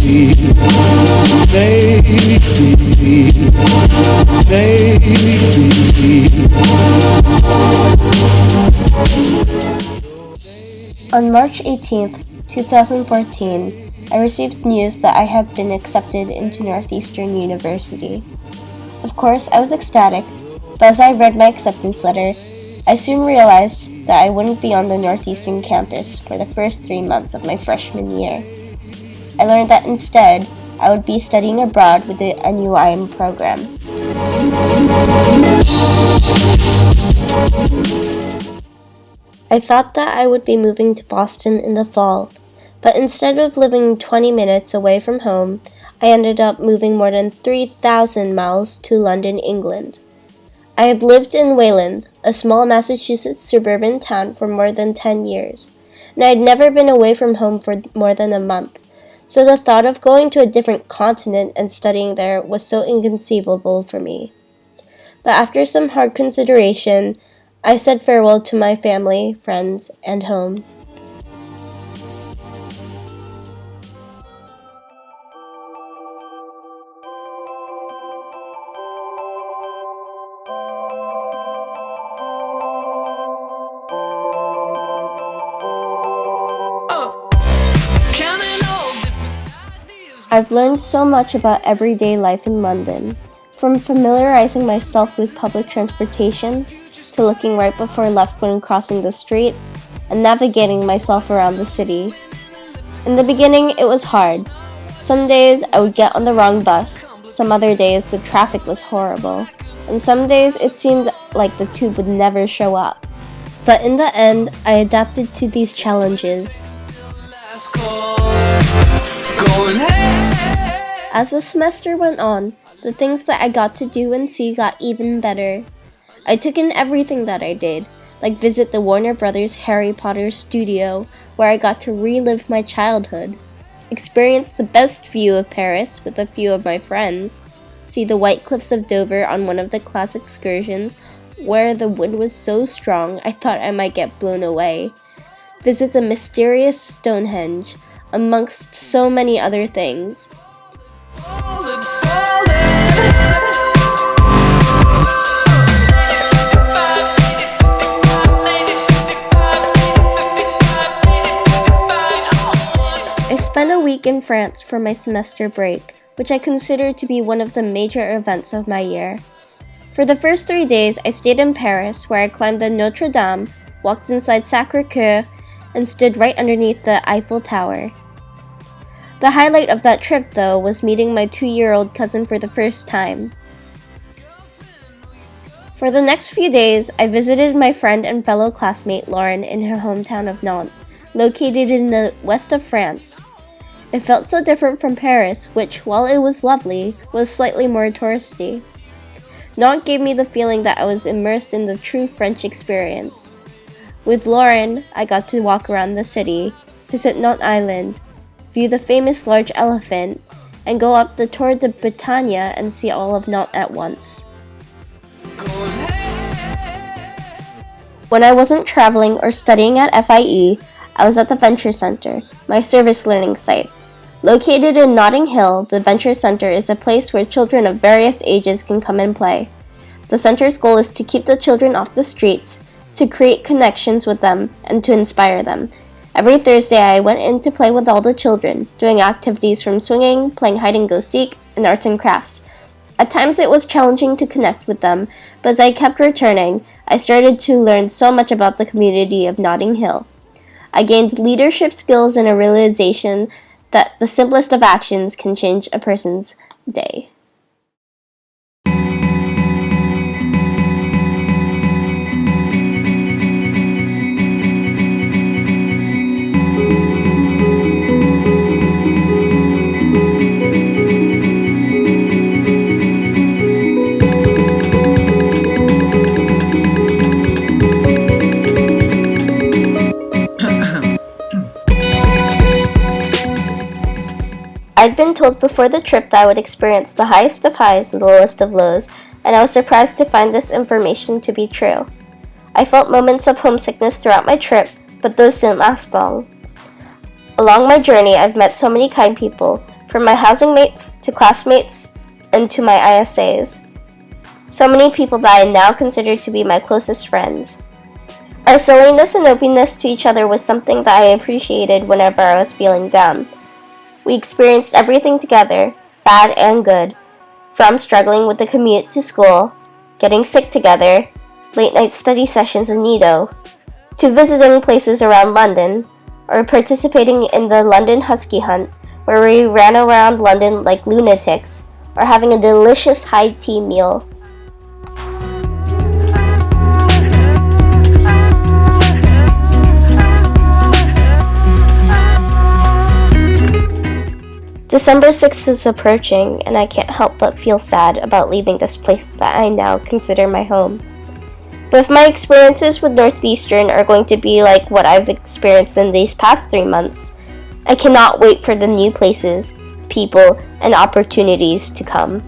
On March 18th, 2014, I received news that I had been accepted into Northeastern University. Of course, I was ecstatic, but as I read my acceptance letter, I soon realized that I wouldn't be on the Northeastern campus for the first 3 months of my freshman year. I learned that instead, I would be studying abroad with the NUIM program. I thought that I would be moving to Boston in the fall, but instead of living 20 minutes away from home, I ended up moving more than 3,000 miles to London, England. I had lived in Wayland, a small Massachusetts suburban town, for more than 10 years, and I had never been away from home for more than a month, so the thought of going to a different continent and studying there was so inconceivable for me. But after some hard consideration, I said farewell to my family, friends, and home. I've learned so much about everyday life in London, from familiarizing myself with public transportation, to looking right before left when crossing the street, and navigating myself around the city. In the beginning, it was hard. Some days I would get on the wrong bus, some other days the traffic was horrible, and some days it seemed like the tube would never show up. But in the end, I adapted to these challenges. As the semester went on, the things that I got to do and see got even better. I took in everything that I did, like visit the Warner Brothers Harry Potter studio, where I got to relive my childhood, experience the best view of Paris with a few of my friends, see the White Cliffs of Dover on one of the class excursions, where the wind was so strong I thought I might get blown away, visit the mysterious Stonehenge, amongst so many other things. I spent a week in France for my semester break, which I consider to be one of the major events of my year. For the first 3 days, I stayed in Paris, where I climbed the Notre Dame, walked inside Sacré-Cœur, and stood right underneath the Eiffel Tower. The highlight of that trip, though, was meeting my 2-year-old cousin for the first time. For the next few days, I visited my friend and fellow classmate Lauren in her hometown of Nantes, located in the west of France. It felt so different from Paris, which, while it was lovely, was slightly more touristy. Nantes gave me the feeling that I was immersed in the true French experience. With Lauren, I got to walk around the city, visit Nantes Island, view the famous large elephant, and go up the Tour de Bretagne and see all of Nantes at once. When I wasn't traveling or studying at FIE, I was at the Venture Center, my service learning site. Located in Notting Hill, the Venture Center is a place where children of various ages can come and play. The center's goal is to keep the children off the streets, to create connections with them, and to inspire them. Every Thursday, I went in to play with all the children, doing activities from swinging, playing hide-and-go-seek, and arts and crafts. At times it was challenging to connect with them, but as I kept returning, I started to learn so much about the community of Notting Hill. I gained leadership skills and a realization that the simplest of actions can change a person's day. I'd been told before the trip that I would experience the highest of highs and the lowest of lows, and I was surprised to find this information to be true. I felt moments of homesickness throughout my trip, but those didn't last long. Along my journey, I've met so many kind people, from my housing mates to classmates and to my ISAs. So many people that I now consider to be my closest friends. Our silliness and openness to each other was something that I appreciated whenever I was feeling down. We experienced everything together, bad and good, from struggling with the commute to school, getting sick together, late-night study sessions in Nido, to visiting places around London, or participating in the London Husky Hunt, where we ran around London like lunatics, or having a delicious high tea meal. December 6th is approaching, and I can't help but feel sad about leaving this place that I now consider my home. But if my experiences with Northeastern are going to be like what I've experienced in these past 3 months, I cannot wait for the new places, people, and opportunities to come.